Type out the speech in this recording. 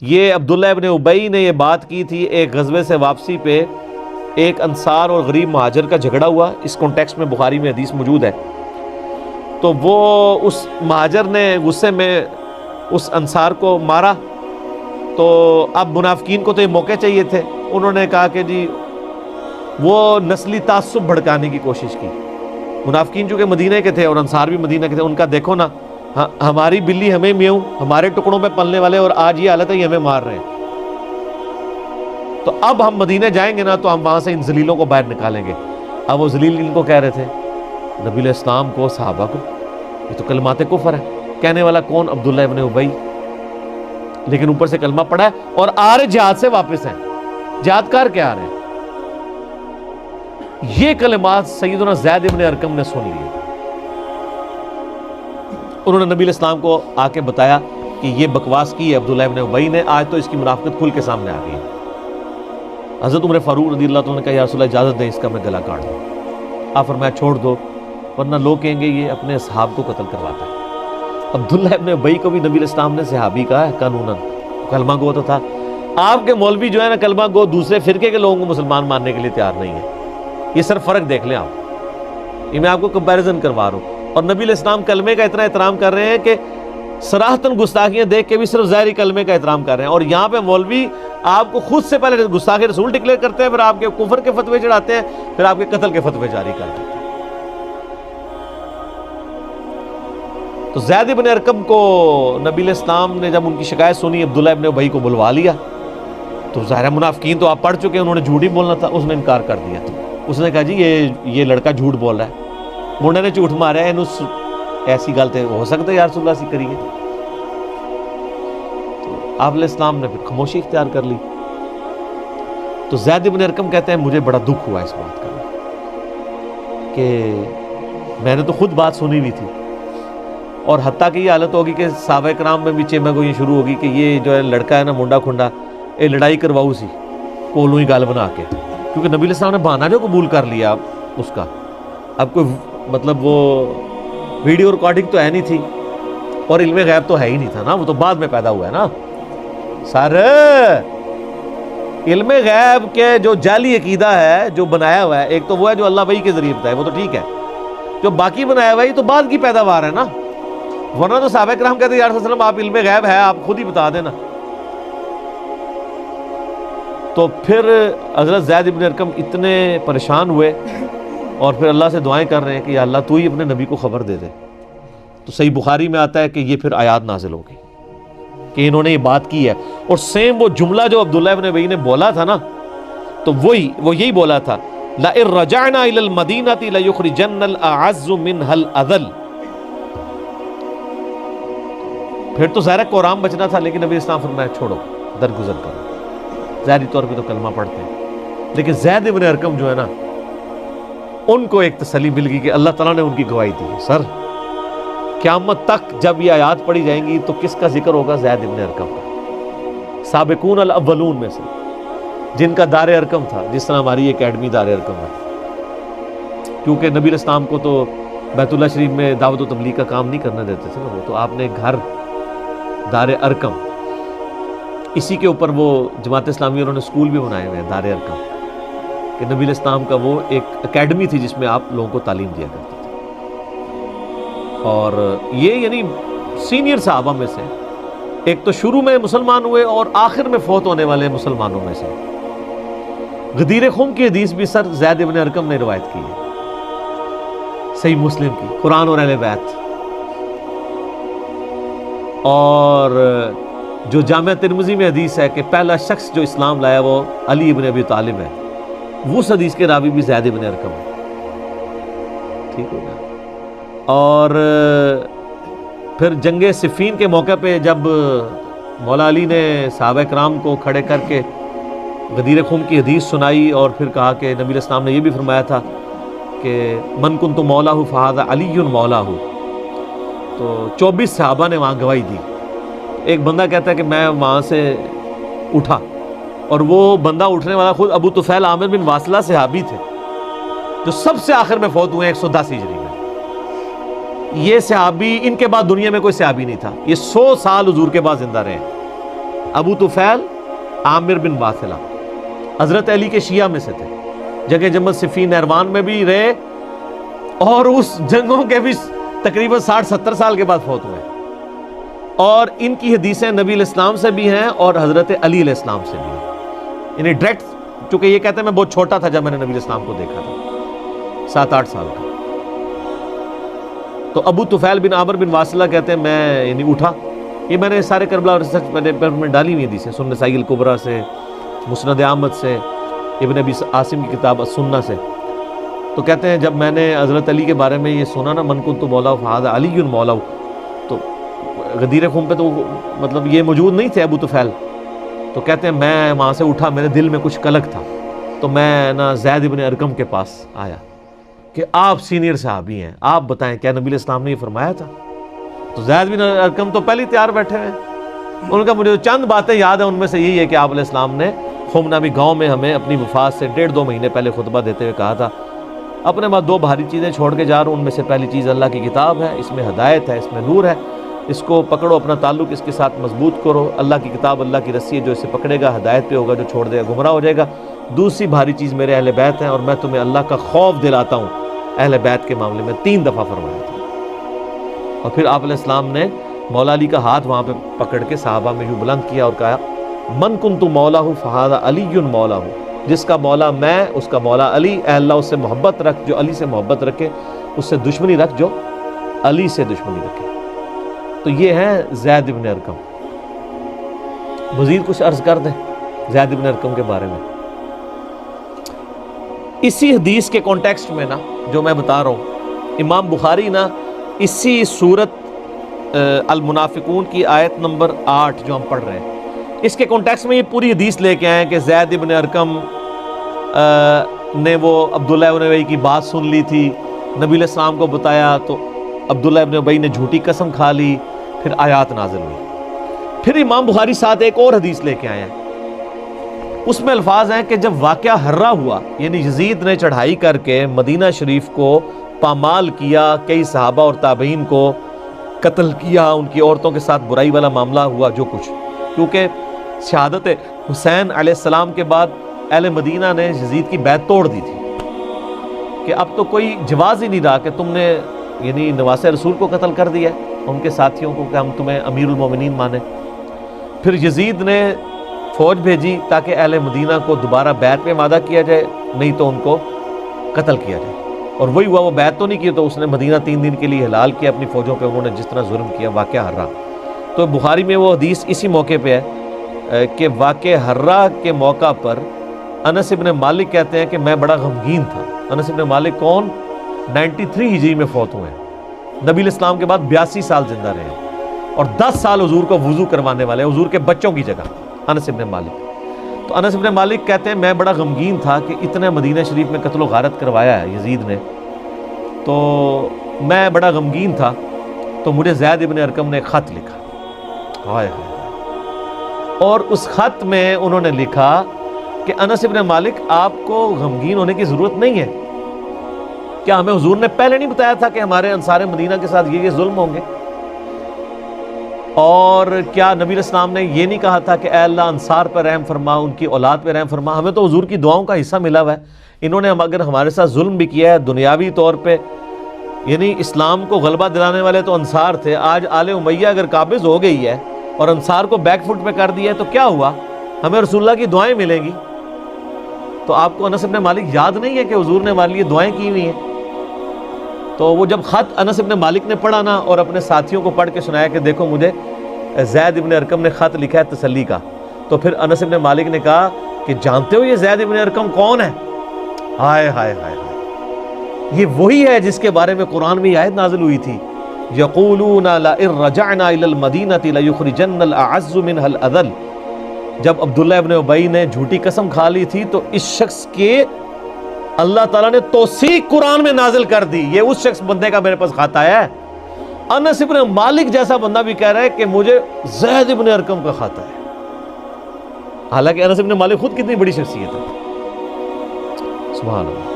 یہ عبداللہ ابن ابی نے یہ بات کی تھی ایک غزوے سے واپسی پہ، ایک انصار اور غریب مہاجر کا جھگڑا ہوا، اس کانٹیکسٹ میں بخاری میں حدیث موجود ہے۔ تو وہ اس مہاجر نے غصے میں اس انصار کو مارا، تو اب منافقین کو تو یہ موقع چاہیے تھے، انہوں نے کہا کہ جی وہ نسلی تعصب بھڑکانے کی کوشش کی۔ منافقین چونکہ مدینہ کے تھے اور انصار بھی مدینہ کے تھے، ان کا دیکھو نا، ہماری بلی ہمیں میوں، ہمارے ٹکڑوں پہ پلنے والے، اور آج یہ حالت ہے یہ ہمیں مار رہے ہیں، تو اب ہم مدینہ جائیں گے نا تو ہم وہاں سے ان ذلیلوں کو باہر نکالیں گے۔ اب وہ ذلیل ان کو کہہ رہے تھے، نبی علیہ السلام کو، صحابہ کو، یہ تو کلمات کفر ہے۔ کہنے والا کون؟ عبداللہ ابن ابی، لیکن اوپر سے کلمہ پڑھا ہے اور آ رہے جہاد سے واپس ہیں، جہاد کر کے آ رہے ہیں۔ یہ کلمات سیدنا زید ابن ارقم نے سن لیے، انہوں نے نبی علیہ السلام کو آ کے بتایا کہ یہ بکواس کی ہے عبداللہ ابن ابی نے، آج تو اس کی منافقت کھل کے سامنے آ گئی ہے۔ حضرت عمر فاروق رضی اللہ تعالیٰ نے کہا یا رسول اللہ اجازت دیں، اس کا میں گلا کاٹ دوں۔ آپ فرمایا چھوڑ دو، ورنہ لوگ کہیں گے یہ اپنے اصحاب کو قتل کرواتا ہے۔ عبداللہ ابن ابی کو بھی نبی علیہ السلام نے صحابی کہا ہے قانوناً، کلمہ گو تو تھا۔ آپ کے مولوی جو ہے نا کلمہ گو، دوسرے فرقے کے لوگوں کو مسلمان ماننے کے لیے تیار نہیں ہے۔ یہ صرف فرق دیکھ لیں آپ، یہ میں آپ کو کمپیریزن کروا رہا ہوں۔ اور نبی علیہ السلام کلمے کا اتنا احترام کر رہے ہیں کہ صراحتاً گستاخیاں دیکھ کے بھی صرف ظاہری کلمے کا احترام کر رہے ہیں، اور یہاں پہ مولوی آپ کو خود سے پہلے گستاخ رسول ڈکلیئر کرتے ہیں، پھر آپ کے کفر کے فتوے چڑھاتے ہیں، پھر آپ کے قتل کے فتوے جاری کر دیتے ہیں۔ تو زید ابن ارقم کو نبی علیہ السلام نے جب ان کی شکایت سنی، عبداللہ ابن ابی کو بلوا لیا، تو ظاہر منافقین تو آپ پڑھ چکے ہیں، انہوں نے جھوٹ ہی بولنا تھا، اس نے انکار کر دیا۔ اس نے کہا جی یہ لڑکا جھوٹ بول رہا ہے، منڈے نے جھوٹ مارا ہے، ایسی گل تو ہو سکتا ہے یا رسول اللہ سے کریے۔ تو آپ علیہ السلام نے پھر خاموشی اختیار کر لی۔ تو زید ابن ارقم کہتے ہیں مجھے بڑا دکھ ہوا اس بات کا کہ میں نے تو خود بات سنی ہوئی تھی، اور حتیٰ کہ یہ حالت ہوگی کہ صحابہ کرام میں بھی چیمہ گوئی شروع ہوگی کہ یہ جو ہے لڑکا ہے نا منڈا کھنڈا، یہ لڑائی کرواؤ سی کولوں ہی گال بنا کے، کیونکہ نبی علیہ السلام نے بہانہ جو قبول کر لیا اس کا، اب کوئی مطلب وہ ویڈیو ریکارڈنگ تو ہے نہیں تھی، اور علم غیب تو ہے ہی نہیں تھا نا، وہ تو بعد میں پیدا ہوا ہے نا۔ سر علم غیب کے جو جعلی عقیدہ ہے جو بنایا ہوا ہے، ایک تو وہ ہے جو اللہ وحی کے ذریعے بتایا، وہ تو ٹھیک ہے، جو باقی بنایا ہوا ہے یہ تو بعد کی پیداوار ہے نا، ورنہ تو صحابہ کرام کہتے ہیں یا رسول اللہ وسلم آپ علم غیب ہے آپ خود ہی بتا دینا۔ تو پھر حضرت زید ابن ارقم اتنے پریشان ہوئے اور پھر اللہ سے دعائیں کر رہے ہیں کہ یا اللہ تو ہی اپنے نبی کو خبر دے دے۔ تو صحیح بخاری میں آتا ہے کہ یہ پھر آیات نازل ہوگی کہ انہوں نے یہ بات کی ہے، اور سیم وہ جملہ جو عبداللہ ابن ابی نے بولا تھا نا، تو وہ یہی بولا تھا لَإِن رَجَعْنَا إِلَى الْمَدِينَةِ لَيُخْرِجَنَّ الْأَعَزُّ مِنْهَا الْأَذَلَّ۔ پھر تو ظاہر قرآن بچنا تھا، لیکن نبی اسلام فرمایا چھوڑو، درگزر کرو، ظاہری طور پہ تو کلمہ پڑھتے ہیں، لیکن زید ابن ارقم جو ہے نا ان کو ایک تسلی مل گئی کہ اللہ تعالیٰ نے ان کی گواہی دی۔ سر قیامت تک جب یہ آیات پڑھی جائیں گی تو کس کا ذکر ہوگا؟ زید ابن ارقم کا، سابقون الاولون میں سے، جن کا دار ارقم تھا، جس طرح ہماری اکیڈمی دار ارقم ہے، کیونکہ نبی علیہ السلام کو تو بیت اللہ شریف میں دعوت و تبلیغ کا کام نہیں کرنے دیتے تھے نا، وہ تو آپ نے گھر دار ارقم، اسی کے اوپر وہ جماعت اسلامی انہوں نے اسکول بھی بنائے ہوئے ہیں دار ارقم، کہ نبی علیہ السلام کا وہ ایک اکیڈمی تھی جس میں آپ لوگوں کو تعلیم دیا کرتے تھے۔ اور یہ یعنی سینئر صحابہ میں سے ایک تو شروع میں مسلمان ہوئے اور آخر میں فوت ہونے والے مسلمانوں میں سے۔ غدیر خم کی حدیث بھی سر زید ابن ارقم نے روایت کی ہے، صحیح مسلم کی، قرآن اور اہل بیت۔ اور جو جامعہ ترمذی میں حدیث ہے کہ پہلا شخص جو اسلام لایا وہ علی ابن ابی طالب ہے، وہ اس حدیث کے راوی بھی زید ابن ارقم ہے، ٹھیک ہو گیا۔ اور پھر جنگ صفین کے موقع پہ جب مولا علی نے صحابہ کرام کو کھڑے کر کے غدیر خم کی حدیث سنائی، اور پھر کہا کہ نبی علیہ السلام نے یہ بھی فرمایا تھا کہ من کنت مولاہ فہذا علی مولاہ، تو 24 صحابہ نے وہاں گواہی دی۔ ایک بندہ کہتا ہے کہ میں وہاں سے اٹھا، اور وہ بندہ اٹھنے والا خود ابو طفیل عامر بن واصلہ صحابی تھے جو سب سے آخر میں فوت ہوئے 110 ہجری میں۔ یہ صحابی، ان کے بعد دنیا میں کوئی صحابی نہیں تھا، یہ 100 سال حضور کے بعد زندہ رہے، ابو طفیل عامر بن واثلہ حضرت علی کے شیعہ میں سے تھے، جنگ جمل صفین نہروان میں بھی رہے اور اس جنگوں کے بھی تقریباً 60-70 سال کے بعد فوت ہوئے، اور ان کی حدیثیں نبی علیہ السلام سے بھی ہیں اور حضرت علی علیہ السلام سے بھی ہیں، یعنی ڈائریکٹ، چونکہ یہ کہتے ہیں میں بہت چھوٹا تھا جب میں نے نبی علیہ السلام کو دیکھا تھا، 7-8 سال کا۔ تو ابو طفیل بن عامر بن واثلہ کہتے ہیں میں یعنی اٹھا، یہ میں نے سارے کربلا اور ریسرچ میں ڈالی ہوئی حدیثیں، سنن نسائی الکبریٰ سے، مسند احمد سے، ابن ابی عاصم کی کتاب السنہ سے۔ تو کہتے ہیں جب میں نے حضرت علی کے بارے میں یہ سنا نا، من کنت مولا فہذا علی مولا، تو غدیر خم پہ تو مطلب یہ موجود نہیں تھے ابو طفیل، تو کہتے ہیں میں وہاں سے اٹھا، میرے دل میں کچھ کلک تھا، تو میں نا زید ابن ارقم کے پاس آیا کہ آپ سینئر صحابی ہیں، آپ بتائیں کیا نبی علیہ السلام نے یہ فرمایا تھا؟ تو زید بن ارقم تو پہلے تیار بیٹھے ہوئے ہیں، ان کا مجھے چند باتیں یاد ہیں، ان میں سے یہی ہے کہ آپ علیہ السلام نے خم نامی گاؤں میں ہمیں اپنی وفات سے 1.5-2 مہینے پہلے خطبہ دیتے ہوئے کہا تھا، اپنے بعد 2 بھاری چیزیں چھوڑ کے جا رہا ہوں، ان میں سے پہلی چیز اللہ کی کتاب ہے، اس میں ہدایت ہے، اس میں نور ہے، اس کو پکڑو، اپنا تعلق اس کے ساتھ مضبوط کرو، اللہ کی کتاب اللہ کی رسی ہے، جو اسے پکڑے گا ہدایت پہ ہوگا، جو چھوڑ دے گا گمراہ ہو جائے گا۔ دوسری بھاری چیز میرے اہل بیت ہیں، اور میں تمہیں اللہ کا خوف دلاتا ہوں اہل بیت کے معاملے میں، 3 دفعہ فرمایا تھا۔ اور پھر آپ علیہ السلام نے مولا علی کا ہاتھ وہاں پہ پکڑ کے صحابہ میں یوں بلند کیا اور کہا من کنت مولا فہذا علی مولا، جس کا مولا میں اس کا مولا علی، اے اللہ اس سے محبت رکھ جو علی سے محبت رکھے، اس سے دشمنی رکھ جو علی سے دشمنی رکھے۔ تو یہ ہے زید بن ارقم۔ مزید کچھ عرض کر دیں زید بن ارقم کے بارے میں؟ اسی حدیث کے کانٹیکسٹ میں نا جو میں بتا رہا ہوں، امام بخاری نا اسی سورت المنافقون کی آیت نمبر 8 جو ہم پڑھ رہے ہیں، اس کے کانٹیکسٹ میں یہ پوری حدیث لے کے آئے ہیں کہ زید بن ارقم نے وہ عبداللہ ابن ابی کی بات سن لی تھی، نبی علیہ السلام کو بتایا تو عبداللہ ابن ابی نے جھوٹی قسم کھا لی، پھر آیات نازل ہوئی۔ پھر امام بخاری ساتھ ایک اور حدیث لے کے آئے ہیں، اس میں الفاظ ہیں کہ جب واقعہ ہرہ ہوا، یعنی یزید نے چڑھائی کر کے مدینہ شریف کو پامال کیا، کئی صحابہ اور تابعین کو قتل کیا، ان کی عورتوں کے ساتھ برائی والا معاملہ ہوا جو کچھ، کیونکہ شہادت حسین علیہ السلام کے بعد اہل مدینہ نے یزید کی بیعت توڑ دی تھی کہ اب تو کوئی جواز ہی نہیں رہا کہ تم نے یعنی نواس رسول کو قتل کر دیا ہے، ان کے ساتھیوں کو، کہ ہم تمہیں امیر المومنین مانیں۔ پھر یزید نے فوج بھیجی تاکہ اہل مدینہ کو دوبارہ بیعت میں وعدہ کیا جائے، نہیں تو ان کو قتل کیا جائے، اور وہی ہوا، وہ بیعت تو نہیں کی، تو اس نے مدینہ 3 دن کے لیے حلال کیا اپنی فوجوں پہ، انہوں نے جس طرح ظلم کیا، واقعہ ہرہ۔ تو بخاری میں وہ حدیث اسی موقع پہ ہے کہ واقعہ ہرہ کے موقع پر انس ابن مالک کہتے ہیں کہ میں بڑا غمگین تھا۔ انس ابن مالک کون؟ 93 ہجری میں فوت ہوئے ہیں، نبی علیہ السلام کے بعد 82 سال زندہ رہے ہیں، اور 10 سال حضور کو وضو کروانے والے، حضور کے بچوں کی جگہ، انس ابن مالک۔ تو انس ابن مالک کہتے ہیں میں بڑا غمگین تھا کہ اتنے مدینہ شریف میں قتل و غارت کروایا ہے یزید نے، تو میں بڑا غمگین تھا، تو مجھے زید ابن ارقم نے ایک خط لکھا، ہائے ہائے، اور اس خط میں انہوں نے لکھا کہ انس ابن مالک آپ کو غمگین ہونے کی ضرورت نہیں ہے، کیا ہمیں حضور نے پہلے نہیں بتایا تھا کہ ہمارے انصار مدینہ کے ساتھ یہ ظلم ہوں گے؟ اور کیا نبی علیہ السلام نے یہ نہیں کہا تھا کہ اے اللہ انصار پر رحم فرما، ان کی اولاد پہ رحم فرما؟ ہمیں تو حضور کی دعاؤں کا حصہ ملا ہوا ہے، انہوں نے اگر ہمارے ساتھ ظلم بھی کیا ہے دنیاوی طور پہ، یعنی اسلام کو غلبہ دلانے والے تو انصار تھے، آج آل امیہ اگر قابض ہو گئی ہے اور انصار کو بیک فٹ پہ کر دیا ہے تو کیا ہوا؟ ہمیں رسول اللہ کی دعائیں ملیں گی۔ تو آپ کو انس ابن مالک یاد نہیں ہے کہ حضور نے ہمارے لیے دعائیں کی ہوئی ہیں؟ تو وہ جب خط انس ابن مالک نے پڑھا نا اور اپنے ساتھیوں کو پڑھ کے سنایا کہ دیکھو مجھے زید ابن ارقم نے خط لکھا ہے تسلی کا، تو پھر انس ابن مالک نے کہا کہ جانتے ہو یہ زید ابن ارقم کون ہے؟ ہائے ہائے ہائے ہائے، یہ وہی ہے جس کے بارے میں قرآن میں یہ آیت نازل ہوئی تھی، یقولون لئن رجعنا الی المدینۃ لیخرجن الاعز منها الاذل۔ جب عبداللہ ابن ابی نے جھوٹی قسم کھا لی تھی تو اس شخص کے اللہ تعالیٰ نے توثیق قرآن میں نازل کر دی، یہ اس شخص بندے کا میرے پاس خط آیا ہے۔ انس ابن مالک جیسا بندہ بھی کہہ رہا ہے کہ مجھے زید ابن ارقم کا خط ہے، حالانکہ انس ابن مالک خود کتنی بڑی شخصیت ہے، سبحان اللہ۔